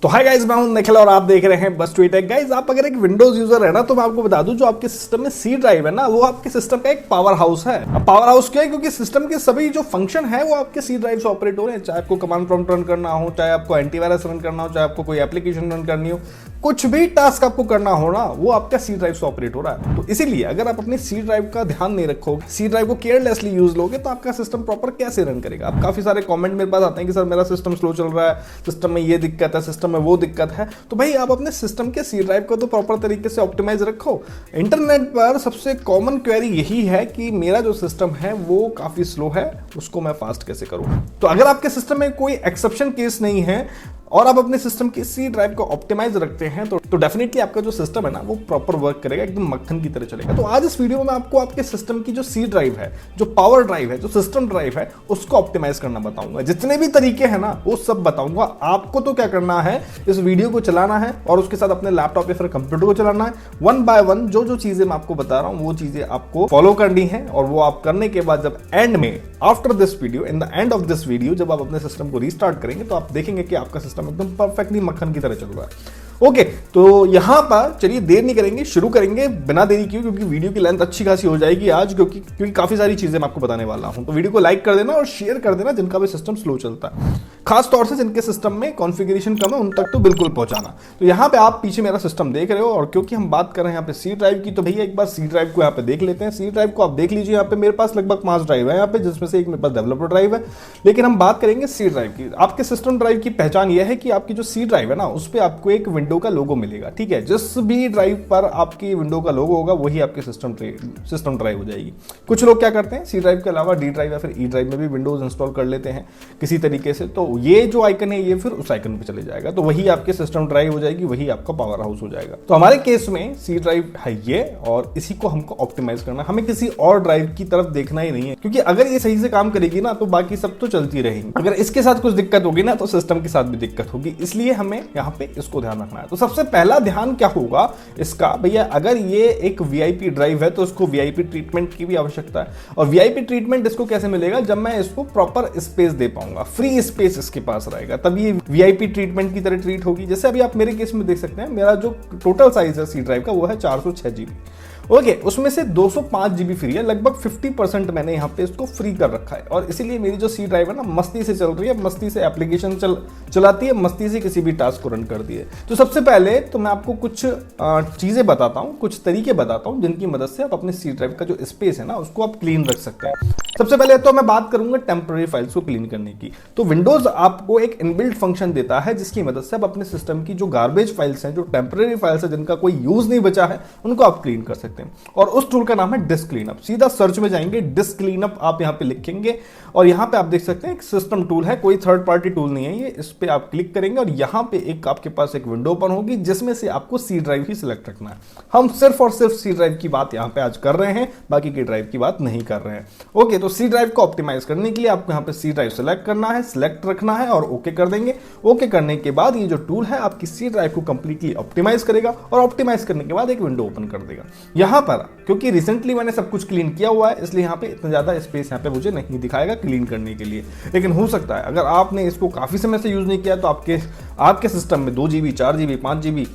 तो hi guys, मैं हूं निखिल और आप देख रहे हैं बस ट्वीट टेक। गाइस, आप अगर एक विंडोज यूजर है ना, तो मैं आपको बता दूं, जो आपके सिस्टम में सी ड्राइव है ना, वो आपके सिस्टम का एक पावर हाउस है। अब पावर हाउस क्या है? क्योंकि सिस्टम के सभी जो फंक्शन है वो आपके सी ड्राइव से ऑपरेट हो रहे हैं। चाहे आपको कमांड प्रॉम्प्ट रन करना हो, चाहे आपको एंटीवायरस रन करना हो, चाहे आपको कोई एप्लीकेशन रन करनी हो, कुछ भी टास्क आपको करना हो ना, वो आपका सी ड्राइव से ऑपरेट हो रहा है। तो इसीलिए अगर आप अपनी सी ड्राइव का ध्यान नहीं रखोगे, सी ड्राइव को केयरलेसली यूज लोगे, तो आपका सिस्टम प्रॉपर कैसे रन करेगा। अब काफी सारे कमेंट मेरे पास आते हैं कि सर मेरा सिस्टम स्लो चल रहा है, सिस्टम में ये दिक्कत है, सिस्टम में वो दिक्कत है। तो भाई आप अपने सिस्टम के सी ड्राइव को तो प्रॉपर तरीके से ऑप्टिमाइज रखो। इंटरनेट पर सबसे कॉमन क्वेरी यही है कि मेरा जो सिस्टम है वो काफी स्लो है, उसको मैं फास्ट कैसे करूं। तो अगर आपके सिस्टम में कोई एक्सेप्शन केस नहीं है और आप अपने सिस्टम की सी ड्राइव को ऑप्टिमाइज रखते हैं तो डेफिनेटली आपका जो सिस्टम है ना, वो प्रॉपर वर्क करेगा, एकदम मक्खन की तरह चलेगा। तो आज इस वीडियो में मैं आपको आपके सिस्टम की जो सी ड्राइव है, जो पावर ड्राइव है, जो सिस्टम ड्राइव है, उसको ऑप्टिमाइज करना बताऊंगा। जितने भी तरीके हैं ना, वो सब बताऊंगा। आपको तो क्या करना है, इस वीडियो को चलाना है और उसके साथ अपने लैपटॉप या फिर कंप्यूटर को चलाना है। वन बाय वन जो चीजें मैं आपको बता रहा हूं, वो चीजें आपको फॉलो करनी है। और वो आप करने के बाद जब एंड में, after this video, in the end of this video, जब आप अपने सिस्टम को रीस्टार्ट करेंगे, तो आप देखेंगे कि आपका सिस्टम एकदम परफेक्टली मक्खन की तरह चल रहा है। ओके, तो यहां पर चलिए देर नहीं करेंगे, शुरू करेंगे बिना देरी किए, क्योंकि वीडियो की लेंथ अच्छी खासी हो जाएगी आज, क्योंकि काफी सारी चीजें मैं आपको बताने वाला हूं। तो वीडियो को लाइक कर देना और शेयर कर देना जिनका भी सिस्टम स्लो चलता है, खास तौर से जिनके सिस्टम में कॉन्फ़िगरेशन कम है, उन तक तो बिल्कुल पहुंचाना। तो यहां पे आप पीछे मेरा सिस्टम देख रहे हो, और क्योंकि हम बात कर रहे हैं यहाँ पे सी ड्राइव की, तो भैया एक बार सी ड्राइव को यहाँ पे देख लेते हैं। सी ड्राइव को आप देख लीजिए। यहाँ पे मेरे पास लगभग 5 ड्राइव है यहाँ पे, जिसमें से एक मेरे पास डेवलपर ड्राइव है। लेकिन हम बात करेंगे सी ड्राइव की। आपके सिस्टम ड्राइव की पहचान यह है कि आपकी जो सी ड्राइव है ना, उस पर आपको एक विंडो का लोगो मिलेगा। ठीक है, जिस भी ड्राइव पर आपकी विंडो का लोगो होगा, वही आपकी सिस्टम ड्राइव हो जाएगी। कुछ लोग क्या करते हैं, सी ड्राइव के अलावा डी ड्राइव या फिर ई ड्राइव में भी विंडोज इंस्टॉल कर लेते हैं किसी तरीके से। तो ये जो आइकन है, ये फिर उस आइकन पे चले जाएगा, तो वही आपके सिस्टम ड्राइव हो जाएगी, वही आपका पावर हाउस हो जाएगा। तो हमारे केस में सी ड्राइव है ये, और इसी को हमको ऑप्टिमाइज करना। हमें किसी और ड्राइव की तरफ देखना ही नहीं है, क्योंकि अगर ये सही से काम करेगी ना, तो बाकी सब तो चलती रहेंगी। अगर इसके साथ कुछ दिक्कत होगी ना, तो सिस्टम के साथ भी दिक्कत होगी। इसलिए हमें यहाँ पे इसको ध्यान रखना है। तो सबसे पहला ध्यान क्या होगा इसका, भैया अगर ये एक वीआईपी ड्राइव है, तो इसको वीआईपी ट्रीटमेंट की भी आवश्यकता है। और वीआईपी ट्रीटमेंट इसको कैसे मिलेगा, जब मैं इसको प्रॉपर स्पेस दे पाऊंगा, फ्री स्पेस इसके पास रहेगा, तब ये वीआईपी ट्रीटमेंट की तरह ट्रीट होगी। जैसे अभी आप मेरे केस में देख सकते हैं, मेरा जो टोटल साइज है सी ड्राइव का, वो है 406 GB। ओके, उसमें से 205 GB फ्री है। लगभग 50% मैंने यहाँ पे इसको फ्री कर रखा है, और इसीलिए मेरी जो सी ड्राइव है ना, मस्ती से चल रही है, मस्ती से एप्लीकेशन चलाती है, मस्ती से किसी भी टास्क को रन कर दी है। तो सबसे पहले तो मैं आपको कुछ चीजें बताता हूँ, कुछ तरीके बताता हूँ, जिनकी मदद से आप अपने सी ड्राइव का जो स्पेस है ना, उसको आप क्लीन रख सकते हैं। सबसे पहले तो मैं बात करूंगा टेम्पररी फाइल्स को क्लीन करने की। तो विंडोज आपको एक इनबिल्ट फंक्शन देता है, जिसकी मदद से आप अपने सिस्टम की जो गार्बेज फाइल्स हैं, जो टेम्पररी फाइल्स हैं, जिनका कोई यूज नहीं बचा है, उनको आप क्लीन कर सकते हैं। और उस टूल का नाम है डिस्क क्लीनअप। सीधा सर्च में जाएंगे, डिस्क क्लीनअप आप यहां पे लिखेंगे, और यहां पे आप देख सकते हैं एक सिस्टम टूल है, कोई थर्ड पार्टी टूल नहीं है ये। इस पे आप क्लिक करेंगे और यहां पे एक आपके पास एक विंडो ओपन होगी, जिसमें से आपको सी ड्राइव ही सिलेक्ट रखना है। हम सिर्फ और सिर्फ सी ड्राइव की बात यहां पे आज कर रहे हैं, बाकी की ड्राइव की बात नहीं कर रहे हैं। ओके, तो सी ड्राइव को ऑप्टिमाइज करने के लिए आपको यहां पे सी ड्राइव सिलेक्ट करना है, सिलेक्ट रखना है और ओके कर देंगे। ओके करने के बाद ये जो टूल है आपकी सी ड्राइव को कंप्लीटली ऑप्टिमाइज करेगा, और ऑप्टिमाइज करने के बाद एक विंडो ओपन कर देगा। यहां पर क्योंकि रिसेंटली मैंने सब कुछ क्लीन किया हुआ है, इसलिए यहाँ पे इतना ज्यादा स्पेस यहाँ पे मुझे नहीं दिखाएगा क्लीन करने के लिए। लेकिन हो सकता है अगर आपने इसको काफी समय से यूज नहीं किया, तो आपके सिस्टम में 2 GB, 4 GB, 5 GB,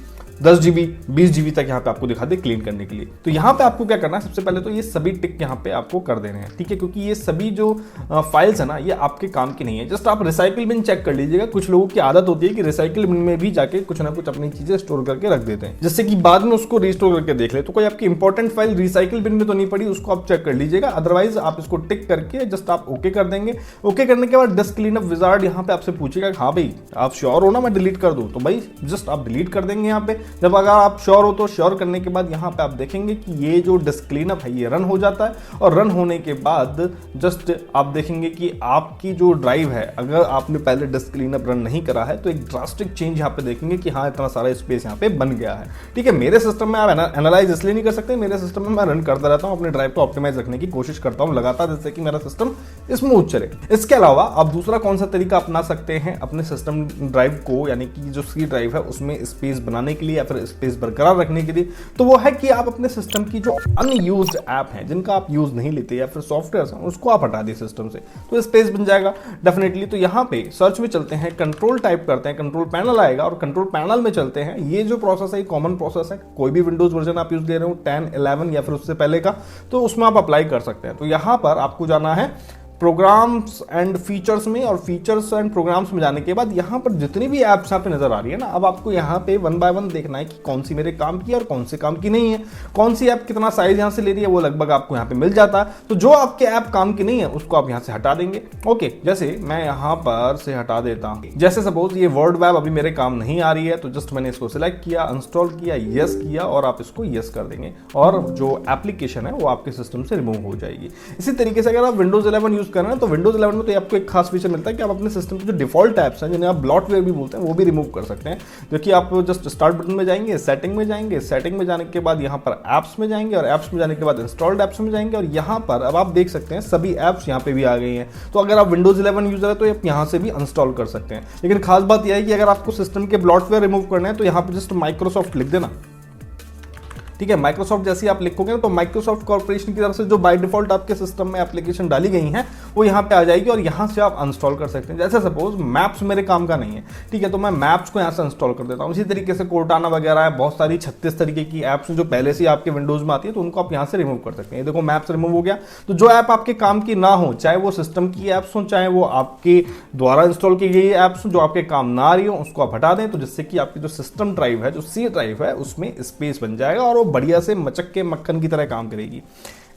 10 GB, 20 GB तक यहाँ पे आपको दिखा दे क्लीन करने के लिए। तो यहाँ पे आपको क्या करना है, सबसे पहले तो ये सभी टिक यहाँ पे आपको कर देने हैं, ठीक है, क्योंकि ये सभी जो फाइल्स है ना, ये आपके काम की नहीं है। जस्ट आप रिसाइकिल बिन चेक कर लीजिएगा। कुछ लोगों की आदत होती है कि रिसाइकिल बिन में भी जाके कुछ ना कुछ अपनी चीजें स्टोर करके रख देते हैं, जिससे कि बाद में उसको रिस्टोर करके देख ले। तो कोई आपकी इंपॉर्टेंट फाइल रिसाइकिल बिन में तो नहीं पड़ी, उसको आप चेक कर लीजिएगा। अदरवाइज आप इसको टिक करके जस्ट आप ओके कर देंगे। ओके करने के बाद डिस्क क्लीनअप विजार्ड यहाँ पे आपसे पूछेगा, हाँ भाई आप श्योर हो ना मैं डिलीट कर दूं, तो भाई जस्ट आप डिलीट कर देंगे यहाँ पे। जब अगर आप श्योर हो, तो श्योर करने के बाद यहाँ पे आप देखेंगे कि ये जो डिस्क क्लीनअप है, ये रन हो जाता है। और रन होने के बाद जस्ट आप देखेंगे कि आपकी जो ड्राइव है, अगर आपने पहले डिस्क क्लीनअप रन नहीं करा है, तो एक ड्रास्टिक चेंज यहाँ पे देखेंगे कि हाँ इतना सारा स्पेस यहाँ पे बन गया है। ठीक है, मेरे सिस्टम में आप एनालाइज इसलिए नहीं कर सकते, मेरे सिस्टम में मैं रन करता रहता हूँ, अपने ड्राइव को ऑप्टिमाइज रखने की कोशिश करता हूँ लगातार, जिससे कि मेरा सिस्टम स्मूथ चले। इसके अलावा आप दूसरा कौन सा तरीका अपना सकते हैं अपने सिस्टम ड्राइव को, यानी कि जो सी ड्राइव है उसमें स्पेस बनाने के लिए या फिर स्पेस बरकरार रखने के लिए, तो वो है कि आप अपने सिस्टम की जो अनयूज्ड ऐप हैं, जिनका आप यूज नहीं लेते या फिर सॉफ्टवेयर हैं, उसको आप हटा दिए सिस्टम से, तो स्पेस बन जाएगा डेफिनेटली। तो यहाँ पे सर्च में चलते हैं, कंट्रोल टाइप करते हैं, कंट्रोल पैनल आएगा और कंट्रोल पैनल में चलते हैं। ये जो प्रोसेस है कॉमन प्रोसेस है, कोई भी विंडोज वर्जन आप यूज ले रहे हो 10, 11 या फिर उससे पहले का, तो उसमें आप अप्लाई कर सकते हैं। तो यहाँ पर आपको जाना है प्रोग्राम्स एंड फीचर्स में, और फीचर्स एंड प्रोग्राम्स में जाने के बाद यहाँ पर जितनी भी ऐप्स यहाँ पे नजर आ रही है ना, अब आपको यहाँ पे वन बाय वन देखना है कि कौन सी मेरे काम की है और कौन से काम की नहीं है, कौन सी ऐप कितना साइज यहाँ से ले रही है, वो लगभग आपको यहाँ पे मिल जाता है। तो जो आपके ऐप काम की नहीं है उसको आप यहाँ से हटा देंगे। ओके, जैसे मैं यहाँ पर से हटा देता हूँ, जैसे सपोज ये वर्ड वेब अभी मेरे काम नहीं आ रही है, तो जस्ट मैंने इसको सिलेक्ट किया, इंस्टॉल किया, यस किया, और आप इसको यस कर देंगे और जो एप्लीकेशन है वो आपके सिस्टम से रिमूव हो जाएगी। इसी तरीके से अगर आप विंडोज 11 यूज कर रहे हैं तो विंडोज 11 में तो आपको एक खास फीचर मिलता है कि आप अपने सिस्टम के जो डिफॉल्ट ऐप्स हैं, जिन्हें आप ब्लॉटवेयर भी बोलते हैं, वो भी रिमूव कर सकते हैं। देखिए, आप जस्ट स्टार्ट बटन में जाएंगे, सेटिंग में जाएंगे, सेटिंग में जाने के बाद यहाँ पर ऐप्स में जाएंगे और ऐप्स में जाने के बाद इंस्टॉल्ड ऐप्स में जाएंगे, और यहाँ पर अब आप देख सकते हैं सभी ऐप्स यहाँ पे भी आ गई हैं। तो अगर आप विंडोज 11 यूजर है तो आप यहाँ से भी इंस्टॉल कर सकते हैं। लेकिन खास बात यह है कि अगर आपको सिस्टम के ब्लॉटवेयर रिमूव करना है तो यहाँ पर जस्ट माइक्रोसॉफ्ट लिख देना, ठीक है। माइक्रोसॉफ्ट जैसे आप लिखोगे ना तो माइक्रोसॉफ्ट कॉर्पोरेशन की तरफ से जो बाय डिफॉल्ट आपके सिस्टम में एप्लीकेशन डाली गई हैं वो यहाँ पे आ जाएगी और यहाँ से आप इंस्टॉल कर सकते हैं। जैसे सपोज मैप्स मेरे काम का नहीं है, ठीक है, तो मैं मैप्स को यहाँ से इंस्टॉल कर देता हूँ। इसी तरीके से कोर्टाना वगैरह है, बहुत सारी 36 तरीके की ऐप्स जो पहले से आपके विंडोज में आती है, तो उनको आप यहाँ से रिमूव कर सकते हैं। देखो, मैप्स रिमूव हो गया। तो जो ऐप आपके काम की ना हो, चाहे वो सिस्टम की ऐप्स हो, चाहे वो आपके द्वारा इंस्टॉल की गई ऐप्स हो जो आपके काम ना आ रही हो, उसको आप हटा दें, तो जिससे कि आपकी जो सिस्टम ड्राइव है, जो सी ड्राइव है, उसमें स्पेस बन जाएगा और वो बढ़िया से मचक के मक्खन की तरह काम करेगी।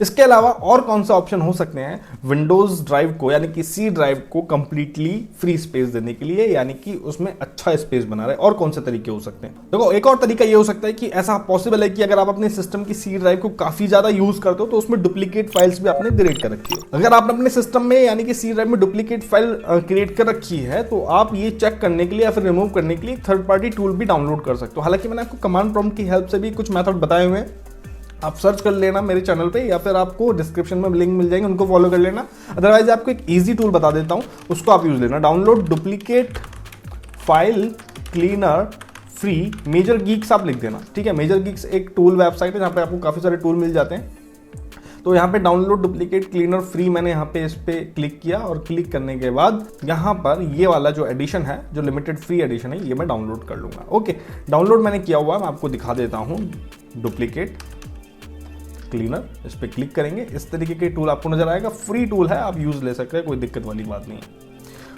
इसके अलावा और कौन सा ऑप्शन हो सकते हैं विंडोज ड्राइव को, यानी कि सी ड्राइव को कंप्लीटली फ्री स्पेस देने के लिए, यानी कि उसमें अच्छा स्पेस बना रहे? और कौन से तरीके हो सकते हैं? देखो, एक और तरीका यह हो सकता है कि ऐसा पॉसिबल है कि अगर आप अपने सिस्टम की सी ड्राइव को काफी ज्यादा यूज करते हो तो उसमें डुप्लीकेट फाइल्स भी आपने क्रिएट कर रखी हो। अगर आपने अपने सिस्टम में यानी कि सी ड्राइव में डुप्लीकेट फाइल क्रिएट कर रखी है तो आप ये चेक करने के लिए या फिर रिमूव करने के लिए थर्ड पार्टी टूल भी डाउनलोड कर सकते हो। हालांकि मैंने आपको कमांड प्रॉम्प्ट की हेल्प से भी कुछ मेथड बताए हुए हैं, आप सर्च कर लेना मेरे चैनल पे या फिर आपको डिस्क्रिप्शन में लिंक मिल जाएंगे, उनको फॉलो कर लेना। अदरवाइज आपको एक इजी टूल बता देता हूं, उसको आप यूज लेना। Download duplicate file cleaner free Major Geeks आप लिख देना, ठीक है। मेजर गीक्स एक टूल वेबसाइट है जहां पे आपको काफी सारे टूल मिल जाते हैं। तो यहाँ पे डाउनलोड डुप्लीकेट क्लीनर फ्री, मैंने यहाँ पे इस पे क्लिक किया और क्लिक करने के बाद यहाँ पर ये वाला जो एडिशन है, जो लिमिटेड फ्री एडिशन है, ये मैं डाउनलोड कर लूंगा। ओके, डाउनलोड मैंने किया हुआ, मैं आपको दिखा देता हूँ। डुप्लीकेट क्लीनर, इस पे क्लिक करेंगे, इस तरीके के टूल आपको नजर आएगा। फ्री टूल है, आप यूज ले सकते हैं, कोई दिक्कत वाली बात नहीं है।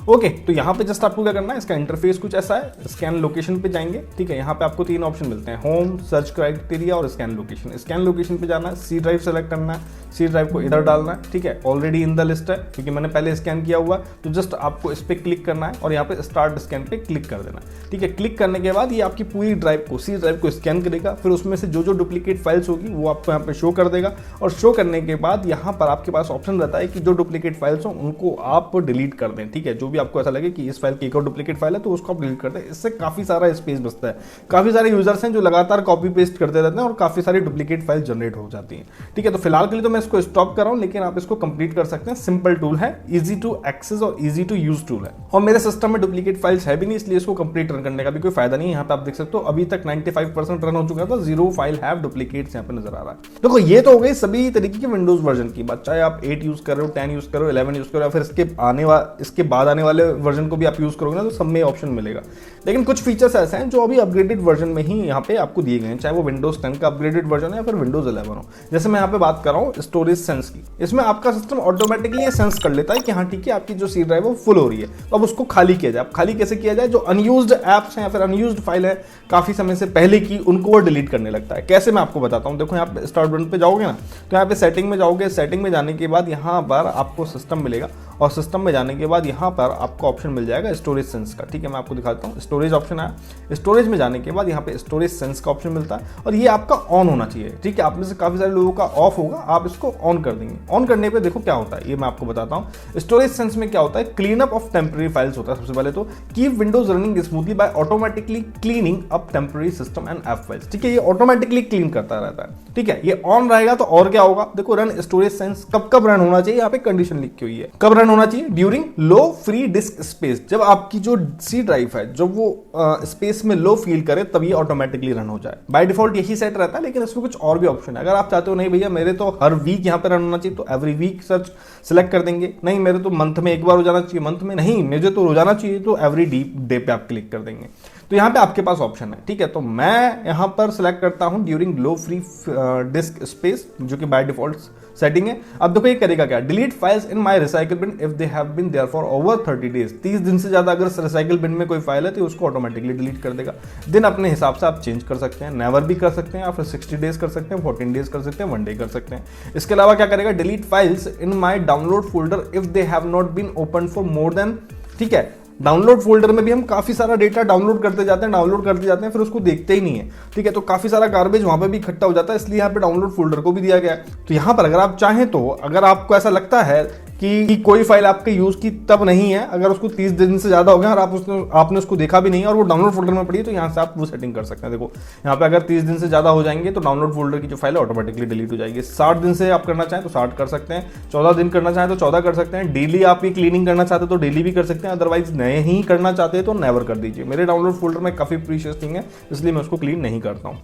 ओके, तो यहाँ पे जस्ट आपको क्या करना है, इसका इंटरफेस कुछ ऐसा है। स्कैन लोकेशन पे जाएंगे, ठीक है। यहाँ पे आपको 3 ऑप्शन मिलते हैं, होम, सर्च क्राइटेरिया और स्कैन लोकेशन। स्कैन लोकेशन पे जाना है, सी ड्राइव सेलेक्ट करना है, सी ड्राइव को इधर डालना है, ठीक है। ऑलरेडी इन द लिस्ट है क्योंकि मैंने पहले स्कैन किया हुआ, तो जस्ट आपको इस पे क्लिक करना है और यहाँ पे स्टार्ट स्कैन पे क्लिक कर देना, ठीक है। क्लिक करने के बाद ये आपकी पूरी ड्राइव को, सी ड्राइव को स्कैन करेगा, फिर उसमें से जो जो डुप्लीकेट फाइल्स होगी वो आपको यहाँ पे शो कर देगा। और शो करने के बाद यहाँ पर आपके पास ऑप्शन रहता है कि जो डुप्लीकेट फाइल्स हो उनको आप डिलीट कर दें, ठीक है। जो भी आपको ऐसा लगे कि इस फाइल की एक और डुप्लीकेट फाइल है तो उसको आप डिलीट कर दें। इससे काफी सारा स्पेस बचता है। काफी सारे यूजर्स हैं जो लगातार कॉपी पेस्ट करते रहते हैं और काफी सारी डुप्लीकेट फाइल जनरेट हो जाती हैं, ठीक है। तो फिलहाल के लिए तो मैं इसको स्टॉप कर रहा हूं, लेकिन आप इसको कंप्लीट कर सकते हैं। सिंपल टूल है, इजी टू एक्सेस और इजी टू यूज टूल है। और मेरे सिस्टम में डुप्लीकेट फाइल्स है भी नहीं, इसलिए इसको कंप्लीट रन करने का भी कोई फायदा नहीं है। यहाँ पे आप देख सकते हो अभी तक 95% रन हो चुका था, 0 फाइल हैव डुप्लीकेट्स यहाँ पे नजर आ रहा है। देखो, ये तो हो गई सभी तरीके के विंडोज वर्जन की बात, चाहे आप 8 यूज कर रहे हो, 10 यूज करो, 11 यूज करो, या फिर इसके बाद आने वाले वर्जन को भी आप यूज करोगे ना तो सब में ऑप्शन मिलेगा। लेकिन कुछ फीचर्स ऐसे हैं जो अभी अपग्रेडेड वर्जन में ही यहाँ पे आपको दिए गए हैं, चाहे वो विंडोज 10 का अपग्रेडेड वर्जन है या फिर विंडोज 11 हो। जैसे मैं यहाँ पे बात कर रहा हूँ स्टोरेज सेंस की, इसमें आपका सिस्टम ऑटोमेटिकली ये सेंस कर लेता है कि हाँ ठीक है, आपकी जो सी ड्राइव है वो फुल हो रही है, तो अब उसको खाली किया जाए। अब खाली कैसे किया जाए? जो अनयूज्ड ऐप्स हैं या फिर अनयूज्ड फाइल है काफी समय से पहले की, उनको वो डिलीट करने लगता है। कैसे, मैं आपको बताता हूँ। देखो, यहाँ पे स्टार्ट बटन पे जाओगे ना, तो यहाँ पे सेटिंग में जाओगे, सेटिंग में जाने के बाद यहाँ पर आपको सिस्टम मिलेगा और सिस्टम में जाने के बाद यहाँ पर आपको ऑप्शन मिल जाएगा स्टोरेज सेंस का, ठीक है। मैं आपको दिखाता हूँ। स्टोरेज ऑप्शन है, स्टोरेज में जाने के बाद यहाँ पे स्टोरेज सेंस का ऑप्शन मिलता है और ये आपका ऑन होना चाहिए, ठीक है। आप में से काफी सारे लोगों का ऑफ होगा, आप इसको ऑन कर देंगे। ऑन करने पे देखो क्या होता है, ये मैं आपको बताता हूँ। स्टोरेज सेंस में क्या होता है, clean up of temporary files होता है। सबसे पहले तो keep Windows running smoothly by automatically cleaning up temporary system and app files, ठीक है। ये ऑटोमेटिकली क्लीन करता रहता है, ठीक है। ये ऑन रहेगा तो और क्या होगा, देखो, रन स्टोरेज सेंस कब कब रन होना चाहिए, यहाँ पे कंडीशन लिखी हुई है। कब रन होना चाहिए? ड्यूरिंग लो फ्री डिस्क स्पेस, जब आपकी जो सी ड्राइव है जब वो स्पेस में लो फील करे तब ये ऑटोमेटिकली रन हो जाए। बाय डिफॉल्ट यही सेट रहता है, लेकिन इसमें कुछ और भी ऑप्शन है। अगर आप चाहते हो नहीं भैया मेरे तो हर वीक यहाँ पे रन होना चाहिए, तो एवरी वीक सर्च सिलेक्ट कर देंगे। नहीं मेरे तो मंथ में एक बार हो जाना चाहिए, मंथ में नहीं मुझे तो रोजाना चाहिए, तो एवरी डे पे आप क्लिक कर देंगे। तो यहाँ पे आपके पास ऑप्शन है, ठीक है। तो मैं यहाँ पर सिलेक्ट करता हूँ ड्यूरिंग लो फ्री डिस्क स्पेस, जो कि बाय डिफॉल्ट सेटिंग है। अब देखो ये करेगा क्या, delete files in my recycle bin if they have been there for over 30 days. 30 दिन से ज्यादा अगर रिसाइकल बिन में कोई फाइल है तो उसको ऑटोमेटिकली डिलीट कर देगा। दिन अपने हिसाब से आप चेंज कर सकते हैं, नेवर भी कर सकते हैं, या फिर 60 डेज कर सकते हैं, 14 डेज कर सकते हैं, 1 डे कर सकते हैं। इसके अलावा क्या करेगा, delete files in my download folder if they have not been open for more than, ठीक है। डाउनलोड फोल्डर में भी हम काफी सारा डेटा डाउनलोड करते जाते हैं, फिर उसको देखते ही नहीं है, ठीक है। तो काफी सारा गार्बेज वहां पे भी इकट्ठा हो जाता है, इसलिए यहाँ पे डाउनलोड फोल्डर को भी दिया गया है। तो यहाँ पर अगर आप चाहें तो, अगर आपको ऐसा लगता है कि कोई फाइल आपके यूज की तब नहीं है, अगर उसको 30 दिन से ज्यादा हो गया और आपने उसको देखा भी नहीं है और वो डाउनलोड फोल्डर में पड़ी है, तो यहाँ से आप वो सेटिंग कर सकते हैं। देखो यहाँ पे अगर 30 दिन से ज्यादा हो जाएंगे तो डाउनलोड फोल्डर की जो फाइल है ऑटोमेटिकली डिलीट हो जाएगी। 60 दिन से आप करना चाहें तो 60 कर सकते हैं, 14 दिन करना चाहें तो 14 कर सकते हैं, डेली आप ये क्लीनिंग करना चाहते हो तो डेली भी कर सकते हैं, अदरवाइज नहीं करना चाहते हैं तो नेवर कर दीजिए। मेरे डाउनलोड फोल्डर में काफी प्रीशियस थिंग है, इसलिए मैं उसको क्लीन नहीं करता हूँ।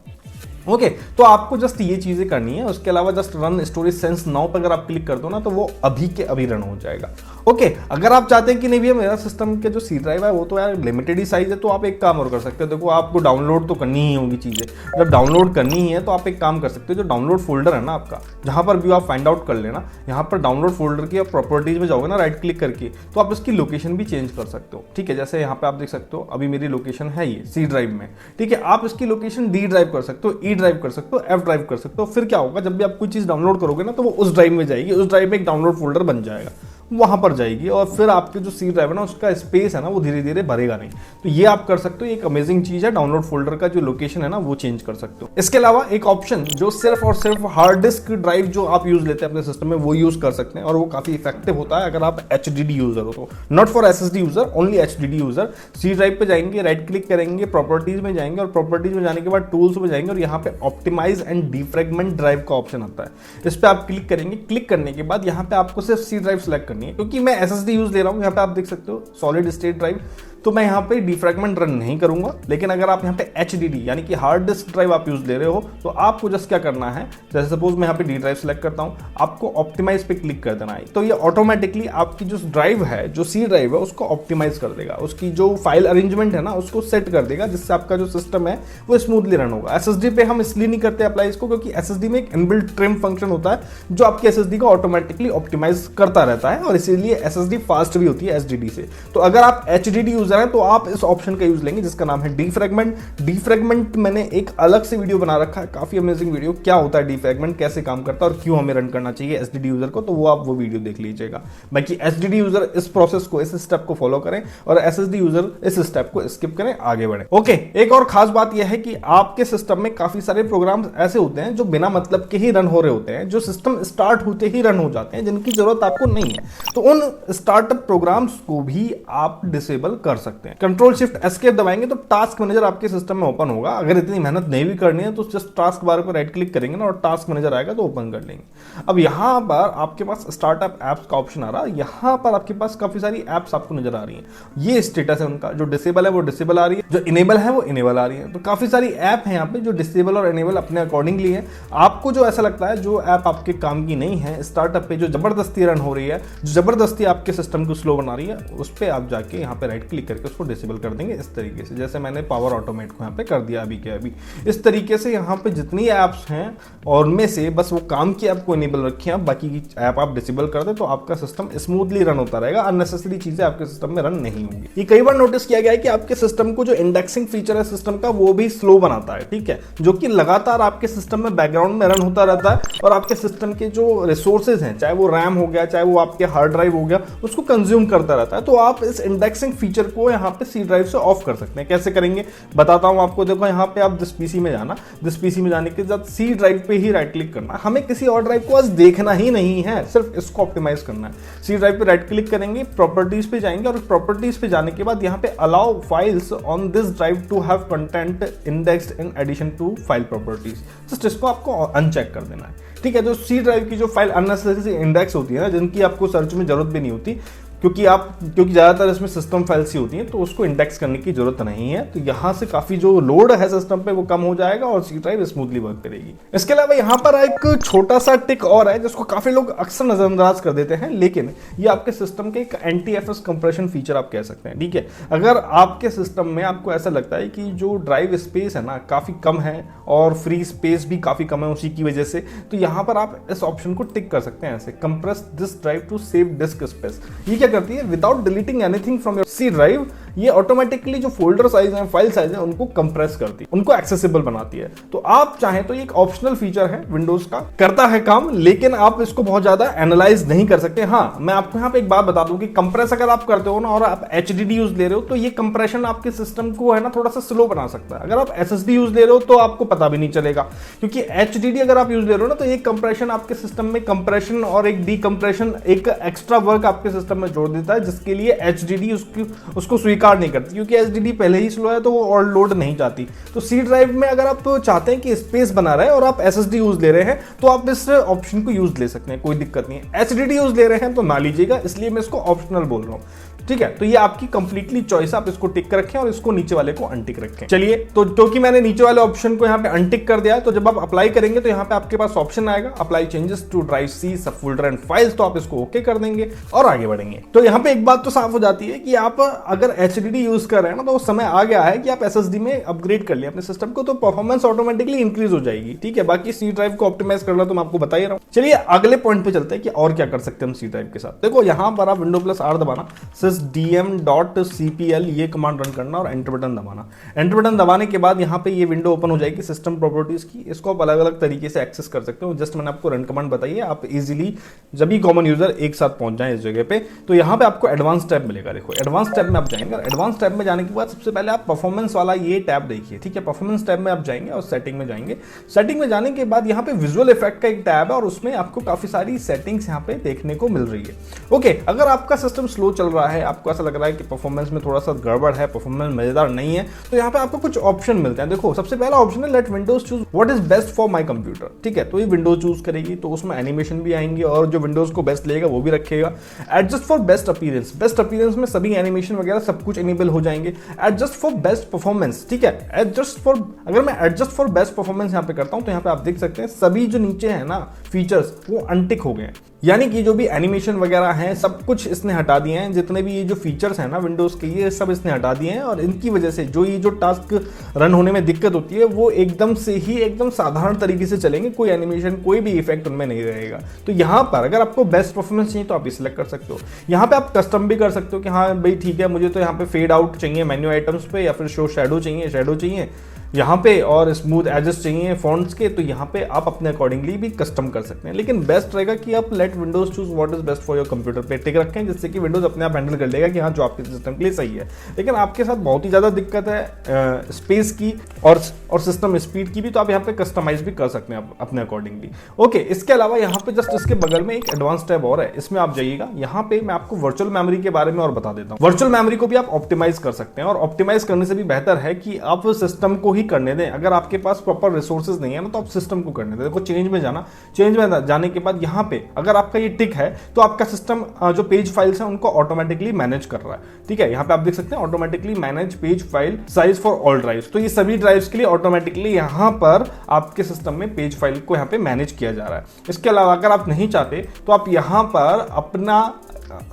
ओके तो आपको जस्ट ये चीजें करनी है। उसके अलावा just run storage sense now पर अगर आप क्लिक कर दो ना, तो वो अभी के अभी रन हो जाएगा। ओके अगर आप चाहते हैं कि नहीं भैया मेरा सिस्टम के जो सी ड्राइव है वो तो यार लिमिटेड ही साइज है, तो आप एक काम और कर सकते हो। देखो आपको डाउनलोड तो करनी ही होगी चीजें, जब डाउनलोड करनी ही है तो आप एक काम कर सकते हो, जो डाउनलोड फोल्डर है ना आपका, जहां पर भी आप फाइंड आउट कर लेना, यहाँ पर डाउनलोड फोल्डर की प्रॉपर्टीज में जाओगे ना राइट क्लिक करके, तो आप इसकी लोकेशन भी चेंज कर सकते हो, ठीक है। जैसे यहाँ पे आप देख सकते हो अभी मेरी लोकेशन है ये सी ड्राइव में, ठीक है। आप इसकी लोकेशन डी ड्राइव कर सकते हो, ई ड्राइव कर सकते हो, एफ ड्राइव कर सकते हो। फिर क्या होगा, जब भी आप कोई चीज डाउनलोड करोगे ना तो वो उस ड्राइव में जाएगी, उस ड्राइव में एक डाउनलोड फोल्डर बन जाएगा, वहां पर जाएगी, और फिर आपके जो सी ड्राइव है ना उसका स्पेस है ना वो धीरे धीरे भरेगा नहीं। तो ये आप कर सकते हो, एक अमेजिंग चीज है, डाउनलोड फोल्डर का जो लोकेशन है ना वो चेंज कर सकते हो। इसके अलावा एक ऑप्शन जो सिर्फ और सिर्फ हार्ड डिस्क ड्राइव जो आप यूज लेते हैं अपने सिस्टम में वो यूज कर सकते हैं, और वो काफी इफेक्टिव होता है अगर आप HDD यूजर हो तो, not for SSD user, only HDD user. C drive पे जाएंगे, राइट क्लिक करेंगे, प्रॉपर्टीज में जाएंगे, और प्रॉपर्टीज में जाने के बाद टूल्स में जाएंगे, और यहाँ पे ऑप्टिमाइज एंड डिफ्रेगमेंट ड्राइव का ऑप्शन आता है, इस पे आप क्लिक करेंगे। क्लिक करने के बाद यहाँ पे आपको सिर्फ सी ड्राइव सेलेक्ट करनी है, क्योंकि मैं SSD यूज ले रहा हूं, यहाँ पे आप देख सकते हो सॉलिड स्टेट ड्राइव, तो मैं यहाँ पे डिफ्रैगमेंट रन नहीं करूंगा। लेकिन अगर आप यहाँ पे HDD यानी कि हार्ड डिस्क ड्राइव आप यूज ले रहे हो, तो आपको जस्ट क्या करना है, जैसे सपोज मैं यहाँ पे डी ड्राइव सेलेक्ट करता हूँ, आपको ऑप्टिमाइज पे क्लिक कर देना है, तो ये ऑटोमेटिकली आपकी जो ड्राइव है, जो सी ड्राइव है, उसको ऑप्टिमाइज कर देगा, उसकी जो फाइल अरेंजमेंट है ना उसको सेट कर देगा, जिससे आपका जो सिस्टम है वो स्मूथली रन होगा। SSD पे हम इसलिए नहीं करते अप्लाई इसको, क्योंकि SSD में एक इनबिल्ट ट्रिम फंक्शन होता है जो आपके SSD को ऑटोमेटिकली ऑप्टिमाइज करता रहता है, और इसीलिए SSD फास्ट भी होती है SSD से। तो अगर आप HDD यूजर हैं तो आप इस ऑप्शन का यूज लेंगे जिसका नाम है डिफ्रैगमेंट। डिफ्रैगमेंट मैंने एक अलग से वीडियो बना रखा है, काफी अमेजिंग वीडियो, क्या होता है डिफ्रैगमेंट, कैसे काम करता है और क्यों हमें रन करना चाहिए SSD यूजर को, तो वो आप वो वीडियो देख लीजिएगा। बाकी SSD यूजर इस प्रोसेस को, इस स्टेप को फॉलो करें, और SSD यूजर इस स्टेप को स्किप करें, आगे बढ़े। ओके एक और खास बात यह है कि आपके सिस्टम में काफी सारे प्रोग्राम ऐसे होते हैं जो बिना मतलब के ही रन हो रहे होते हैं, जो सिस्टम स्टार्ट होते ही रन हो जाते हैं, जिनकी जरूरत आपको नहीं है, तो उन स्टार्टअप प्रोग्राम्स को भी आप डिसेबल कर सकते हैं। कंट्रोल शिफ्ट एस्केप दबाएंगे तो टास्क मैनेजर आपके सिस्टम में ओपन होगा। अगर इतनी मेहनत नहीं भी करनी है तो जस्ट टास्क बार पर राइट क्लिक करेंगे ना और टास्क मैनेजर आएगा तो ओपन कर लेंगे। अब यहां पर आपके पास स्टार्टअप एप्स का ऑप्शन आ रहा है, यहां पर आपके पास काफी सारी एप्स आपको नजर आ रही हैं। ये स्टेटस है उनका, जो डिसेबल है वो डिसेबल आ रही है, जो इनेबल है वो इनेबल आ रही है। तो काफी सारी ऐप है यहाँ पे जो डिसेबल और इनेबल अपने अकॉर्डिंगली है। आपको जो ऐसा लगता है जो ऐप आपके काम की नहीं है, स्टार्टअप पे जो जबरदस्ती रन हो रही है, जो जबरदस्ती आपके सिस्टम को स्लो बना रही है, उस पर आप जाके यहाँ पे राइट क्लिक करके उसको डिसेबल कर देंगे इस तरीके से, जैसे मैंने पावर ऑटोमेट को यहाँ पे कर दिया अभी के अभी। इस तरीके से यहाँ पे जितनी ऐप्स हैं और उनमें से बस वो काम की ऐप को इनेबल रखी है, बाकी की ऐप आप डिसेबल कर दे तो आपका सिस्टम स्मूथली रन होता रहेगा, अननेसेसरी चीजें आपके सिस्टम में रन नहीं होंगी। ये कई बार नोटिस किया गया है कि आपके सिस्टम को जो इंडेक्सिंग फीचर है सिस्टम का वो भी स्लो बनाता है, ठीक है, जो कि लगातार आपके सिस्टम में बैकग्राउंड में रन होता रहता है, और आपके सिस्टम के जो रिसोर्सेज हैं, चाहे वो रैम हो गया, चाहे वो आपके हार्ड ड्राइव हो गया, उसको कंज्यूम करता रहता है। तो आप इस इंडेक्सिंग फीचर को यहाँ पे सी ड्राइव से ऑफ कर सकते हैं। कैसे करेंगे बताता हूं आपको। देखो यहाँ पे आप दिस पीसी में जाना, दिस पीसी में जाने के बाद सी ड्राइव पे ही राइट क्लिक करना, हमें किसी और ड्राइव को आज देखना ही नहीं है, सिर्फ इसको ऑप्टिमाइज करना है। सी ड्राइव पे राइट क्लिक करेंगे, प्रॉपर्टीज पे जाएंगे, और प्रॉपर्टीज पे जाने के बाद यहाँ पे allow files on this drive to have content indexed in addition to file properties, just इसको आपको अनचेक कर देना है, ठीक है। जो सी ड्राइव की जो फाइल अननेसेसरी इंडेक्स होती है ना, जिनकी आपको सर्च में जरूरत भी नहीं होती, क्योंकि ज़्यादातर इसमें सिस्टम फाइल्स ही होती हैं, तो उसको इंडेक्स करने की जरूरत नहीं है। तो यहाँ से काफ़ी जो लोड है सिस्टम पे वो कम हो जाएगा और सी ड्राइव स्मूथली वर्क करेगी। इसके अलावा यहाँ पर एक छोटा सा टिक और है जिसको काफ़ी लोग अक्सर नजरअंदाज कर देते हैं, लेकिन ये आपके सिस्टम के एक एंटी-एफएस कंप्रेशन फीचर आप कह सकते हैं। ठीक है, अगर आपके सिस्टम में आपको ऐसा लगता है कि जो ड्राइव स्पेस है ना काफ़ी कम है और फ्री स्पेस भी काफ़ी कम है उसी की वजह से, तो यहाँ पर आप इस ऑप्शन को टिक कर सकते हैं ऐसे, compress this drive to save disk space. ये क्या करती है, without deleting anything from your C drive, ये ऑटोमेटिकली जो फोल्डर साइज है, फाइल साइज है, उनको कंप्रेस करती है, उनको एक्सेसिबल बनाती है। तो आप चाहें तो ये एक ऑप्शनल फीचर है विंडोज का, करता है काम, लेकिन आप इसको बहुत ज्यादा एनालाइज नहीं कर सकते। हाँ, मैं आपको यहाँ पे एक बात बता दूं कि कंप्रेस अगर आप करते हो ना और आप एचडीडी यूज ले रहे हो, तो ये कंप्रेशन आपके सिस्टम को है ना थोड़ा सा स्लो बना सकता है। अगर आप एसएसडी यूज ले रहे हो तो आपको पता भी नहीं चलेगा, क्योंकि एचडीडी अगर आप यूज ले रहे हो ना तो एक कंप्रेशन आपके सिस्टम में कंप्रेशन और एक डीकंप्रेशन, एक एक्स्ट्रा वर्क आपके सिस्टम में जोड़ देता है, जिसके लिए एचडीडी उसको स्वीकार नहीं करती, क्योंकि एचडीडी पहले ही स्लो है तो वो और लोड नहीं जाती। तो सी ड्राइव में अगर आप चाहते हैं कि स्पेस बना रहे और आप एसएसडी यूज ले रहे हैं तो आप इस ऑप्शन को यूज ले सकते हैं, कोई दिक्कत नहीं है। एचडीडी यूज ले रहे हैं तो ना लीजिएगा, इसलिए मैं इसको ऑप्शनल बोल रहा हूं। ठीक है, तो ये आपकी कंप्लीटली चॉइस, आप इसको टिक कर रखें और इसको नीचे वाले को अनटिक रखें। चलिए, तो क्योंकि मैंने नीचे वाले ऑप्शन को यहाँ पे अनटिक कर दिया है, तो जब आप अप्लाई करेंगे तो यहाँ पे आपके पास ऑप्शन आएगा apply changes to drive C subfolder and files, तो आप इसको ओके कर देंगे और आगे बढ़ेंगे। तो यहाँ पे एक बात तो साफ हो जाती है कि आप अगर एचडीडी यूज कर रहे हैं ना, तो उस समय आ गया है कि आप एसएसडी में अपग्रेड कर लिया अपने सिस्टम को, तो परफॉर्मेंस ऑटोमेटिकली इंक्रीज हो जाएगी। ठीक है, बाकी सी ड्राइव को ऑप्टिमाइज करना तो मैं आपको बता ही रहा हूँ। चलिए अगले पॉइंट पे चलते हैं कि और क्या कर सकते हैं हम सी ड्राइव के साथ। देखो, यहाँ पर आप Windows+R दबाना, sysdm.cpl ये कमांड रन करना और एंटर बटन दबाना। एंटर बटन दबाने के बाद यहाँ पे ये विंडो ओपन हो जाएगी सिस्टम प्रॉपर्टीज की। इसको आप अलग अलग तरीके से एक्सेस कर सकते हो, जस्ट मैंने आपको रन कमांड बताई है, आप इजीली जब भी कॉमन यूजर एक साथ पहुंच जाए इस जगह पे। तो यहाँ पे आपको एडवांस टैब मिलेगा। देखो, एडवांस टैब में आप जाएंगे, एडवांस टैब में जाने के बाद सबसे पहले आप परफॉर्मेंस वाला ये टैब देखिए। ठीक है, परफॉर्मेंस टैब में आप जाएंगे और सेटिंग में जाएंगे। सेटिंग में जाने के बाद यहाँ पे विजुअल इफेक्ट का एक टैब है और उसमें आपको काफी सारी सेटिंग्स यहाँ पे देखने को मिल रही है। ओके, अगर आपका सिस्टम स्लो चल रहा है, आपको ऐसा लग रहा है कि परफॉर्मेंस में थोड़ा सा गड़बड़ है, परफॉर्मेंस मजेदार नहीं है, तो यहाँ पे आपको कुछ ऑप्शन मिलते हैं। देखो, सबसे पहला ऑप्शन है let Windows choose what is best for my computer. ठीक है, तो ये विंडोज चूज करेगी, तो उसमें एनिमेशन भी आएंगे और जो विंडोज को बेस्ट लेगा वो भी रखेगा। Adjust for best appearance, best appearance में सभी एनिमेशन वगैरह सब कुछ इनेबल हो जाएंगे। एडजस्ट फॉर बेस्ट परफॉर्मेंस, ठीक है, एडजस्ट फॉर, अगर मैं एडजस्ट फॉर बेस्ट परफॉर्मेंस यहाँ पे करता हूँ तो यहाँ पे आप देख सकते हैं सभी जो नीचे है ना फीचर्स वो अनटिक हो गए हैं, यानी कि जो भी एनिमेशन वगैरह हैं सब कुछ इसने हटा दिए हैं। जितने भी ये जो फीचर्स हैं ना विंडोज के, ये सब इसने हटा दिए हैं और इनकी वजह से जो टास्क रन होने में दिक्कत होती है वो एकदम से ही एकदम साधारण तरीके से चलेंगे, कोई एनिमेशन कोई भी इफेक्ट उनमें नहीं रहेगा। तो यहाँ पर अगर आपको बेस्ट परफॉर्मेंस चाहिए तो आप सिलेक्ट कर सकते हो। यहाँ पे आप कस्टम भी कर सकते हो कि हाँ भाई ठीक है, मुझे तो यहाँ पे फेड आउट चाहिए मेन्यू आइटम्स पे, या फिर शो शैडो चाहिए यहाँ पे, और स्मूथ एजेस चाहिए फॉन्ट्स के, तो यहाँ पे आप अपने अकॉर्डिंगली भी कस्टम कर सकते हैं। लेकिन बेस्ट रहेगा कि आप let Windows choose what is best for your computer पे टिक रखें, जिससे कि विंडोज अपने आप हैंडल कर लेगा कि हाँ जो आपके सिस्टम के लिए सही है। लेकिन आपके साथ बहुत ही ज्यादा दिक्कत है स्पेस की और सिस्टम स्पीड की भी, तो आप यहाँ पे कस्टमाइज भी कर सकते हैं अपने अकॉर्डिंगली। ओके, इसके अलावा यहाँ पे जस्ट इसके बगल में एक एडवांस टैब और है, इसमें आप जाइएगा। यहाँ पे मैं आपको वर्चुअल मेमोरी के बारे में और बता देता हूँ। वर्चुअल मेमोरी को भी आप ऑप्टिमाइज कर सकते हैं और ऑप्टिमाइज करने से भी बेहतर है कि आप सिस्टम को ही करने दें। अगर आपके पास प्रॉपर रिसोर्सेज नहीं है ना तो आप सिस्टम को करने दें। देखो, चेंज में जाना, चेंज में जाने के बाद यहाँ पे अगर आपका ये टिक है तो आपका सिस्टम जो पेज फाइल्स है उनको ऑटोमेटिकली मैनेज कर रहा है। ठीक है, यहाँ पे आप देख सकते हैं automatically manage page file size for all drives, तो ये सभी ड्राइव्स के लिए ऑटोमेटिकली यहाँ पर आपके सिस्टम में पेज फाइल को यहाँ पे मैनेज किया जा रहा है। इसके अलावा अगर आप नहीं चाहते तो आप यहाँ पर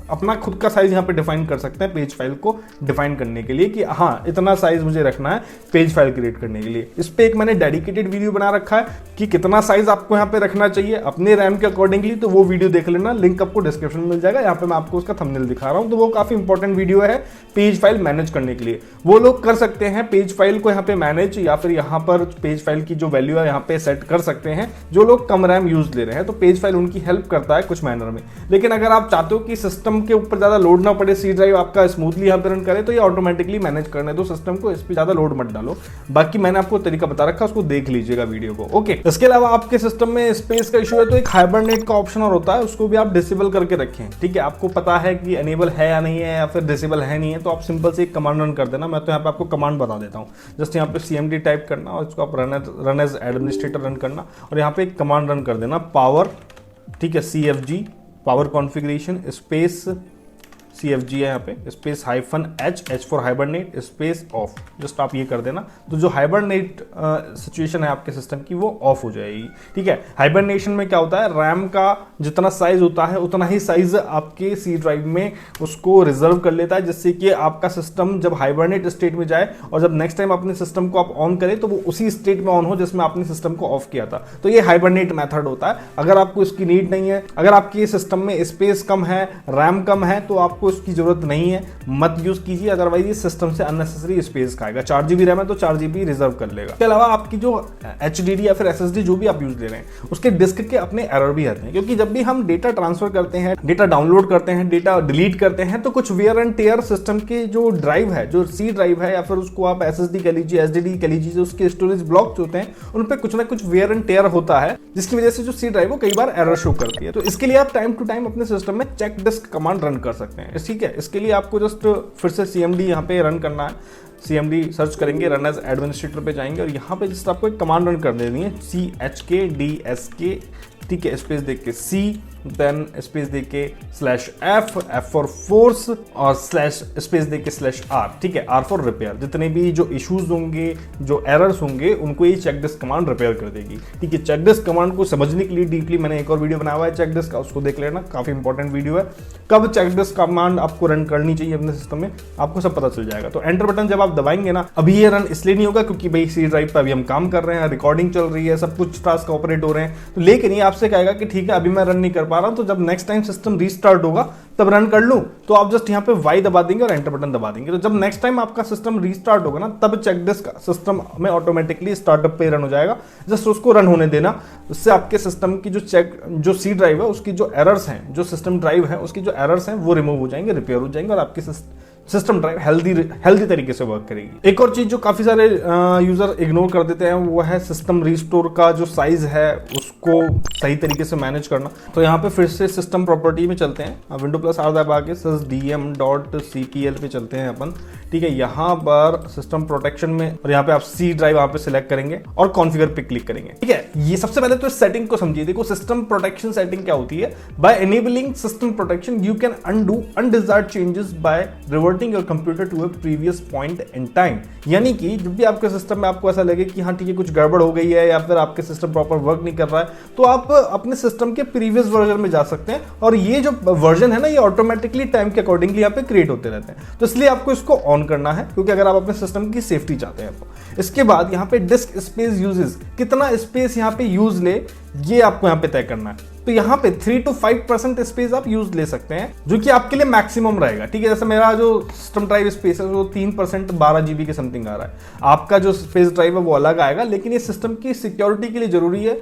अपना खुद का साइज यहाँ पे डिफाइन कर सकते हैं पेज फाइल को डिफाइन करने के लिए कि हाँ इतना साइज मुझे रखना है पेज फाइल क्रिएट करने के लिए। इस पे एक मैंने डेडिकेटेड वीडियो बना रखा है कि कितना साइज आपको यहाँ पे रखना चाहिए अपने रैम के अकॉर्डिंगली, तो वो वीडियो देख लेना, लिंक आपको डिस्क्रिप्शन में मिल जाएगा। यहाँ पे मैं आपको उसका थंबनेल दिखा रहा हूँ, तो वो काफी इंपॉर्टेंट वीडियो है पेज फाइल मैनेज करने के लिए। वो लोग कर सकते हैं पेज फाइल को यहाँ पे मैनेज, या फिर यहाँ पर पेज फाइल की जो वैल्यू है यहाँ पे सेट कर सकते हैं जो लोग कम रैम यूज ले रहे हैं, तो पेज फाइल उनकी हेल्प करता है कुछ मैनर में। लेकिन अगर आप चाहते हो कि सिस्टम के ऊपर ज्यादा लोड ना पड़े, सी ड्राइव आपका स्मूथली यहाँ पे रन करे, तो ये ऑटोमेटिकली मैनेज करने दो सिस्टम को, इस पे ज्यादा लोड मत डालो। बाकी मैंने आपको तरीका बता रखा, उसको देख लीजिएगा वीडियो को। ओके, इसके अलावा आपके सिस्टम में स्पेस का इशू है तो एक हाइबरनेट का ऑप्शन और होता है, उसको भी आप डिसेबल करके रखें। ठीक है, आपको पता है कि एनेबल है या नहीं है या फिर डिसेबल है नहीं है, तो आप सिंपल से एक कमांड रन कर देना। मैं तो यहाँ पे आपको कमांड बता देता हूँ, जस्ट यहाँ पे CMD टाइप करना और इसको आप रन एज एडमिनिस्ट्रेटर रन करना और यहाँ पे एक कमांड रन कर देना पावर, ठीक है, CFG power configuration space CFG है यहाँ पे, space -H for hibernate space of, just आप ये कर देना। तो जो हाइबरनेट सिचुएशन है आपके सिस्टम की वो ऑफ हो जाएगी, ठीक है। हाइबरनेशन में क्या होता है, रैम का जितना साइज होता है उतना ही साइज आपके सी ड्राइव में उसको रिजर्व कर लेता है, जिससे कि आपका सिस्टम जब हाइबरनेट स्टेट में जाए और जब नेक्स्ट टाइम अपने सिस्टम को आप ऑन करें तो वो उसी स्टेट में ऑन हो जिसमें आपने सिस्टम को ऑफ किया था। तो ये हाइबरनेट मेथड होता है। अगर आपको इसकी नीड नहीं है, अगर आपके सिस्टम में स्पेस कम है, रैम कम है, तो आपको इसकी जरूरत नहीं है, मत यूज कीजिए, अदरवाइज ये सिस्टम से अननेसेसरी स्पेस खाएगा। 4 GB रैम है तो 4 GB रिजर्व कर लेगा। इसके अलावा आपकी जो HDD या फिर SSD जो भी आप यूज ले रहे हैं उसके डिस्क के अपने एरर भी आते हैं, क्योंकि जब भी हम डेटा ट्रांसफर करते हैं, डेटा डाउनलोड करते हैं, डेटा डिलीट करते हैं, तो कुछ वेयर एंड टेयर सिस्टम के जो ड्राइव है, जो सी ड्राइव है या फिर उसको आप SSD कह लीजिए, SSD कह लीजिए, जो उसके स्टोरेज ब्लॉक्स होते हैं उन पे कुछ ना कुछ वेयर एंड टेयर होता है, जिसकी वजह से जो सी ड्राइव वो कई बार एरर शो करती है। तो इसके लिए आप टाइम टू टाइम अपने सिस्टम में चेक डिस्क कमांड रन कर सकते हैं, ठीक है। इसके लिए आपको जस्ट फिर से CMD यहाँ पे रन करना है। CMD सर्च करेंगे, रन एज एडमिनिस्ट्रेटर पे जाएंगे और यहाँ पे जस्ट आपको एक कमांड रन कर देनी है, CHKDSK, ठीक है, स्पेस देख के C, देन स्पेस दे के /F फॉर फोर्स और स्पेस दे के /R, ठीक है, R फॉर रिपेयर। जितने भी जो इश्यूज होंगे, जो एरर्स होंगे, उनको ये चेक डिस्क कमांड रिपेयर कर देगी, ठीक है। चेक डिस्क कमांड को समझने के लिए डीपली मैंने एक और वीडियो बनाया हुआ है चेक डिस्क का, उसको देख लेना, काफी इंपॉर्टेंट वीडियो है। कब चेक डिस्क कमांड आपको रन करनी चाहिए अपने सिस्टम में, आपको सब पता चल जाएगा। तो एंटर बटन जब आप दबाएंगे ना, अभी ये रन इसलिए नहीं होगा क्योंकि भाई सी ड्राइव पर अभी हम काम कर रहे हैं, रिकॉर्डिंग चल रही है, सब कुछ टास्क ऑपरेट हो रहे हैं, तो लेकिन ये आपसे कहेगा कि ठीक है अभी मैं रन नहीं कर पा रहा हूं, तो जब नेक्स्ट टाइम सिस्टम रीस्टार्ट होगा तब रन कर लूं, तो आप जस्ट यहां पे Y दबा देंगे और एंटर बटन दबा देंगे। तो जब नेक्स्ट टाइम आपका सिस्टम रीस्टार्ट होगा ना, तब चेक डिस्क सिस्टम में ऑटोमेटिकली स्टार्टअप पे रन हो जाएगा। जस्ट उसको रन होने देना, उससे आपके सिस्टम की जो सी ड्राइव है उसकी जो एरर्स हैं, जो सिस्टम ड्राइव है उसकी जो एरर्स हैं वो रिमूव हो जाएंगे, रिपेयर हो जाएंगे और आपकी सिस्टम ड्राइव हेल्दी तरीके से वर्क करेगी। एक और चीज जो काफी सारे यूजर इग्नोर कर देते हैं वो है सिस्टम रिस्टोर का जो साइज है उसको सही तरीके से मैनेज करना। तो यहाँ पे फिर से सिस्टम प्रॉपर्टी में चलते हैं, विंडो +R दबा के sysdm.cpl पे चलते हैं अपन, ठीक है। यहाँ पर सिस्टम प्रोटेक्शन में और यहाँ पे आप सी ड्राइव यहाँ पे सिलेक्ट करेंगे और कॉन्फ़िगर पे क्लिक करेंगे, ठीक है। ये सबसे पहले तो इस सेटिंग को समझिए। देखो सिस्टम प्रोटेक्शन सेटिंग क्या होती है, by enabling system protection you can undo undesired changes by reverting your computer to a previous point in time. यानी कि जब भी आपके सिस्टम में आपको ऐसा लगे कि हाँ ठीक है कुछ गड़बड़ हो गई है या फिर आपके सिस्टम प्रॉपर वर्क नहीं कर रहा है, तो आप अपने सिस्टम के प्रीवियस वर्जन में जा सकते हैं और ये जो वर्जन है ना ये ऑटोमेटिकली टाइम के अकॉर्डिंगली यहाँ पे क्रिएट होते रहते हैं। तो इसलिए आपको इसको ऑन करना है, क्योंकि अगर आप अपने सिस्टम की सेफ्टी चाहते हैं तो। इसके बाद यहाँ पे डिस्क स्पेस यूजेस, कितना स्पेस यहाँ पे यूज ले ये आपको यहाँ पे तय करना है। तो यहाँ पे 3 to 5% स्पेस आप यूज ले सकते हैं, जो कि आपके लिए मैक्सिमम रहेगा, ठीक है। जैसे मेरा जो सिस्टम ड्राइव स्पेस है वो 3% 12 GB के समथिंग आ रहा है, आपका जो स्पेस ड्राइव है वो अलग आएगा, लेकिन ये सिस्टम की सिक्योरिटी के लिए जरूरी है,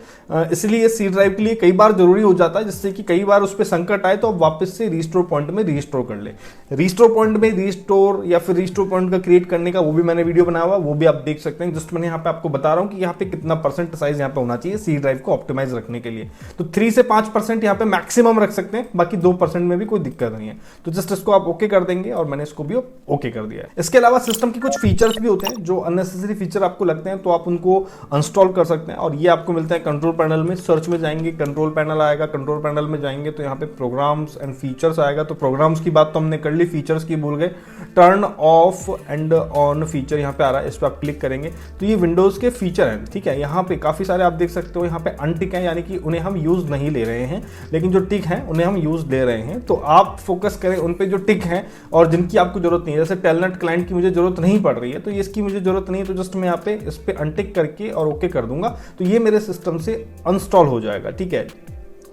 इसलिए सी ड्राइव के लिए कई बार जरूरी हो जाता है, जिससे कि कई बार उस पर संकट आए तो आप वापस से रिस्टोर पॉइंट में रिस्टोर कर ले। रिस्टोर पॉइंट में रिस्टोर या फिर रिस्टोर पॉइंट का क्रिएट करने का वो भी मैंने वीडियो बनाया हुआ, वो भी आप देख सकते हैं। जस्ट मैंने यहाँ पे आपको बता रहा हूँ कि यहाँ पे कितना % साइज यहाँ पे होना चाहिए सी ड्राइव को ऑप्टिमाइज रखने के लिए। तो 3 से 5% यहाँ पे मैक्सिमम रख सकते हैं, बाकी 2% में भी कोई दिक्कत नहीं है। तो जस्ट इसको आप ओके कर देंगे और मैंने इसको भी ओके कर दिया है। इसके अलावा सिस्टम की कुछ फीचर्स भी होते हैं जो अननेसेसरी फीचर आपको लगते हैं तो आप उनको इंस्टॉल कर सकते हैं, और ये आपको मिलता है कंट्रोल पैनल में। सर्च में जाएंगे, कंट्रोल पैनल आएगा, कंट्रोल पैनल में जाएंगे तो यहाँ पे प्रोग्राम्स एंड फीचर्स आएगा। तो प्रोग्राम्स की बात तो हमने कर ली, फीचर्स की भूल गए। Turn off and on feature यहाँ पे आ रहा है, इस पर आप क्लिक करेंगे तो ये विंडोज के फीचर हैं, ठीक है। यहाँ पे काफी सारे आप देख सकते हो, यहाँ पे अनटिक है, यानी कि उन्हें हम यूज नहीं ले रहे हैं, लेकिन जो टिक है उन्हें हम यूज ले रहे हैं। तो आप फोकस करें उन पे जो टिक हैं और जिनकी आपको जरूरत नहीं है। जैसे टेलनेट क्लाइंट की मुझे जरूरत नहीं पड़ रही है, तो इसकी मुझे जरूरत नहीं है, तो जस्ट मैं यहाँ पे इस पे अनटिक करके और ओके कर दूंगा, तो ये मेरे सिस्टम से अनस्टॉल हो जाएगा, ठीक है।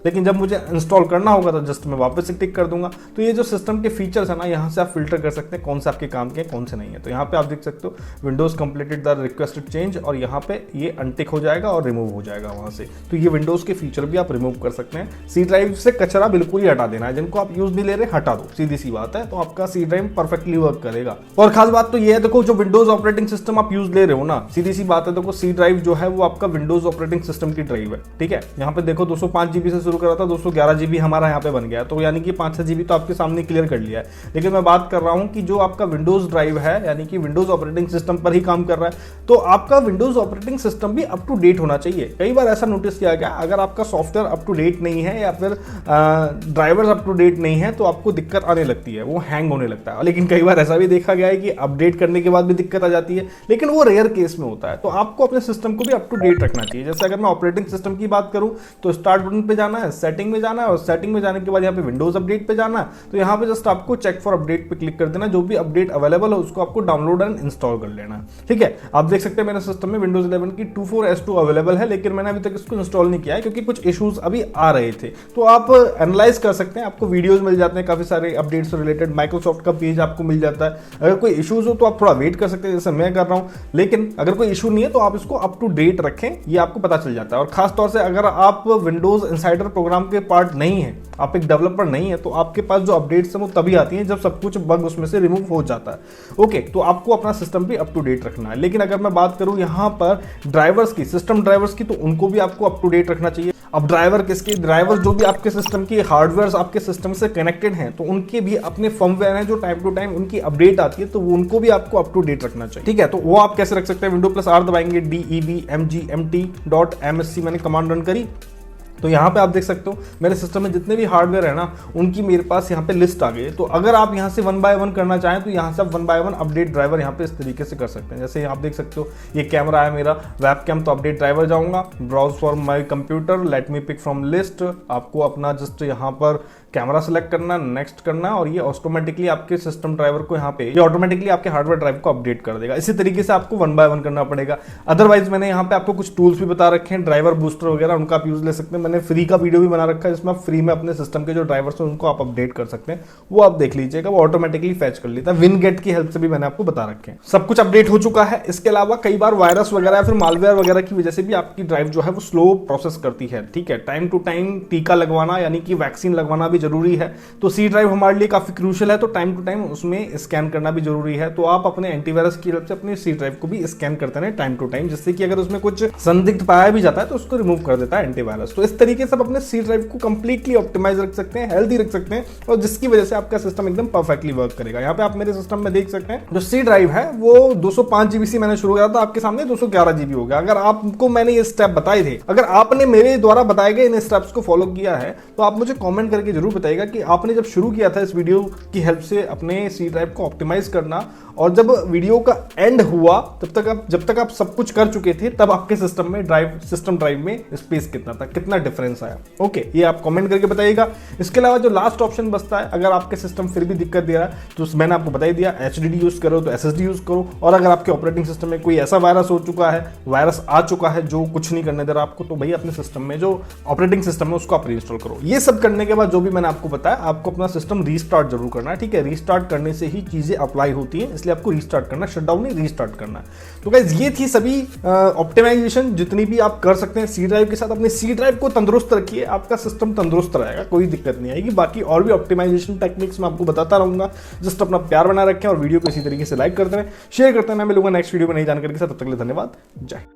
लेकिन जब मुझे इंस्टॉल करना होगा तो जस्ट मैं वापस से टिक कर दूंगा। तो ये जो सिस्टम के फीचर्स है ना, यहाँ से आप फिल्टर कर सकते हैं कौन से आपके काम के कौन से नहीं है। तो यहाँ पे आप देख सकते हो Windows completed the requested change, और यहाँ पे ये अनटिक हो जाएगा और रिमूव हो जाएगा वहां से। तो ये विंडोज के फीचर भी आप रिमूव कर सकते हैं। सी ड्राइव से कचरा बिल्कुल ही हटा देना है, जिनको आप यूज नहीं ले रहे हटा दो, सीधी सी बात है। तो आपका सी ड्राइव परफेक्टली वर्क करेगा। और खास बात तो ये है, देखो जो विंडोज ऑपरेटिंग सिस्टम आप यूज ले रहे हो ना, सीधी सी बात है, देखो सी ड्राइव जो है वो आपका विंडोज ऑपरेटिंग सिस्टम की ड्राइव है, ठीक है। यहाँ पे देखो 205 GB से शुरू शुरू करा था 211 GB हमारा यहाँ पे बन गया, तो यानी कि 5-6 GB तो आपके सामने क्लियर कर लिया है। लेकिन मैं बात कर रहा हूँ कि जो आपका विंडोज ड्राइव है, यानी कि विंडोज ऑपरेटिंग सिस्टम पर ही काम कर रहा है, तो आपका विंडोज ऑपरेटिंग सिस्टम भी अप टू डेट होना चाहिए। कई बार ऐसा नोटिस किया गया, अगर आपका सॉफ्टवेयर अप टू डेट नहीं है या फिर ड्राइवर्स अप टू डेट नहीं है तो आपको दिक्कत आने लगती है, वो हैंग होने लगता है। लेकिन कई बार ऐसा भी देखा गया है कि अपडेट करने के बाद भी दिक्कत आ जाती है, लेकिन वो रेयर केस में होता है। तो आपको अपने सिस्टम को भी अप टू डेट रखना चाहिए। जैसे अगर मैं ऑपरेटिंग सिस्टम की बात करूं तो स्टार्ट बटन पे जाना है, सेटिंग में जाना है, और सेटिंग में जाने के बाद यहाँ पे विंडोज अपडेट पे जाना है। तो यहाँ पे जस्ट आपको चेक फॉर अपडेट पे क्लिक कर देना, जो भी अपडेट अवेलेबल है उसको आपको डाउनलोड एंड इंस्टॉल कर लेना। ठीक है, आप देख सकते हैं मेरे सिस्टम में विंडोज 11 की 24S2 अवेलेबल है, लेकिन मैंने अभी तक इसको इंस्टॉल नहीं किया है क्योंकि कुछ इश्यूज अभी आ रहे थे। तो आप एनालाइज कर सकते हैं, आपको वीडियोस मिल जाते हैं काफी सारे अपडेट्स से रिलेटेड, माइक्रोसॉफ्ट का पेज आपको मिल जाता है। अगर कोई इश्यूज हो तो आप थोड़ा वेट कर सकते हैं, जैसे मैं कर रहा हूं। लेकिन अगर कोई इशू नहीं है तो आप इसको अप टू डेट रखें, ये आपको पता चल जाता है। और खास तौर से अगर आप विंडोज इनसाइडर प्रोग्राम के पार्ट नहीं है, आप एक डेवलपर नहीं है, तो आपके पास जो अपडेट्स हैं वो तभी आती हैं जब सब कुछ बग उसमें से रिमूव हो जाता है। ओके, तो आपको अपना सिस्टम भी अप टू डेट रखना है। लेकिन अगर मैं बात करूं यहां पर ड्राइवर्स की, सिस्टम ड्राइवर्स की, तो उनको भी आपको अप टू डेट रखना चाहिए। अब ड्राइवर किसके? ड्राइवर जो भी आपके सिस्टम की हार्डवेयर आपके सिस्टम से कनेक्टेड हैं, तो उनके भी अपने फर्मवेयर हैं जो टाइम टू टाइम उनकी अपडेट आती है, तो उनको भी आपको अप टू डेट रखना चाहिए। ठीक है, तो वो आप कैसे रख सकते हैं? विंडो+R दबाएंगे, DEBMGMT.MSC मैंने कमांड रन करी, तो यहाँ पे आप देख सकते हो मेरे सिस्टम में जितने भी हार्डवेयर है ना, उनकी मेरे पास यहाँ पे लिस्ट आ गई है। तो अगर आप यहाँ से 1 बाय 1 करना चाहें तो यहाँ से आप 1 बाय 1 अपडेट ड्राइवर यहाँ पे इस तरीके से कर सकते हैं। जैसे आप देख सकते हो ये कैमरा है मेरा, वेबकैम, तो अपडेट ड्राइवर जाऊंगा, browse for my computer, let me pick from list, आपको अपना जस्ट यहाँ पर कैमरा सेलेक्ट करना, नेक्स्ट करना, और ये ऑटोमेटिकली आपके सिस्टम ड्राइवर को यहाँ पे ये ऑटोमेटिकली आपके हार्डवेयर ड्राइव को अपडेट कर देगा। इसी तरीके से आपको 1 बाय 1 करना पड़ेगा। अदरवाइज मैंने यहाँ पे आपको कुछ टूल्स भी बता रखे हैं, ड्राइवर बूस्टर वगैरह, उनका आप यूज ले सकते हैं। मैंने फ्री का वीडियो भी बना रखा है जिसमें आप फ्री में अपने सिस्टम के जो ड्राइवर्स हैं उनको आप अपडेट कर सकते हैं, वो आप देख लीजिएगा, वो ऑटोमेटिकली फैच कर लेता है। विनगेट की हेल्प से भी मैंने आपको बता रखे हैं। सब कुछ अपडेट हो चुका है। इसके अलावा कई बार वायरस वगैरह या फिर मालवेयर वगैरह की वजह से भी आपकी ड्राइव जो है वो स्लो प्रोसेस करती है। ठीक है, टाइम टू टाइम टीका लगवाना यानी कि वैक्सीन लगवाना भी जरूरी है। तो सी ड्राइव हमारे लिए काफी क्रूशियल है, तो टाइम टू टाइम उसमें स्कैन करना भी जरूरी है। तो आप अपने एंटीवायरस की हेल्प से अपने सी ड्राइव को भी स्कैन करते रहें टाइम टू टाइम, जिससे कि अगर उसमें कुछ संदिग्ध पाया भी जाता है तो उसको रिमूव कर देता है एंटीवायरस। तो इस तरीके से आप अपने सी ड्राइव को कंप्लीटली ऑप्टिमाइज रख सकते हैं, हेल्दी रख सकते हैं, और जिसकी वजह से आपका सिस्टम एकदम परफेक्टली वर्क करेगा। यहाँ पे आप मेरे सिस्टम में देख सकते हैं जो सी ड्राइव है वो 205 GB से मैंने शुरू किया था, आपके सामने 211 GB हो गया। अगर आपको मैंने ये स्टेप बताए थे, अगर आपने मेरे द्वारा बताए गए इन स्टेप्स को फॉलो किया है, तो आप मुझे कमेंट करके जरूर बताइएगा कि आपने जब शुरू किया था इस वीडियो की हेल्प से अपने सी ड्राइव को ऑप्टिमाइज करना, और जब वीडियो का एंड हुआ जब तक आप सब कुछ कर चुके थे, तब आपके सिस्टम में सिस्टम ड्राइव में स्पेस कितना था, कितना डिफरेंस आया। ओके, ये आप कमेंट करके बताइएगा। इसके अलावा जो लास्ट ऑप्शन बचता है, अगर आपके सिस्टम फिर भी दिक्कत दे रहा है तो मैंने आपको बता ही दिया, HDD यूज करो तो SSD यूज करो, और अगर आपके ऑपरेटिंग सिस्टम में कोई ऐसा वायरस हो चुका है, वायरस आ चुका है जो कुछ नहीं करने दे रहा आपको, तो भाई अपने सिस्टम में जो ऑपरेटिंग सिस्टम है उसको आप रीइंस्टॉल करो। ये सब करने के बाद जो भी मैंने आपको बताया, आपको अपना सिस्टम रीस्टार्ट जरूर करना है। ठीक है, रीस्टार्ट करने से ही चीजें अप्लाई होती है, इसलिए आपको रीस्टार्ट करना, शटडाउन नहीं रीस्टार्ट करना है। तो गाइस ये थी सभी ऑप्टिमाइजेशन जितनी भी आप कर सकते हैं सी ड्राइव के साथ। अपने सी ड्राइव को तंदुरुस्त रखिए, आपका सिस्टम तंदुरुस्त रहेगा, कोई दिक्कत नहीं आएगी। बाकी और भी ऑप्टिमाइजेशन टेक्निक्स मैं आपको बताता रहूंगा। जस्ट अपना प्यार बना रखें और वीडियो को इसी तरीके से लाइक करते रहें, शेयर करते हैं। मैं मिलूंगा नेक्स्ट वीडियो में नई जानकारी के साथ, तब तक के लिए धन्यवाद, जय।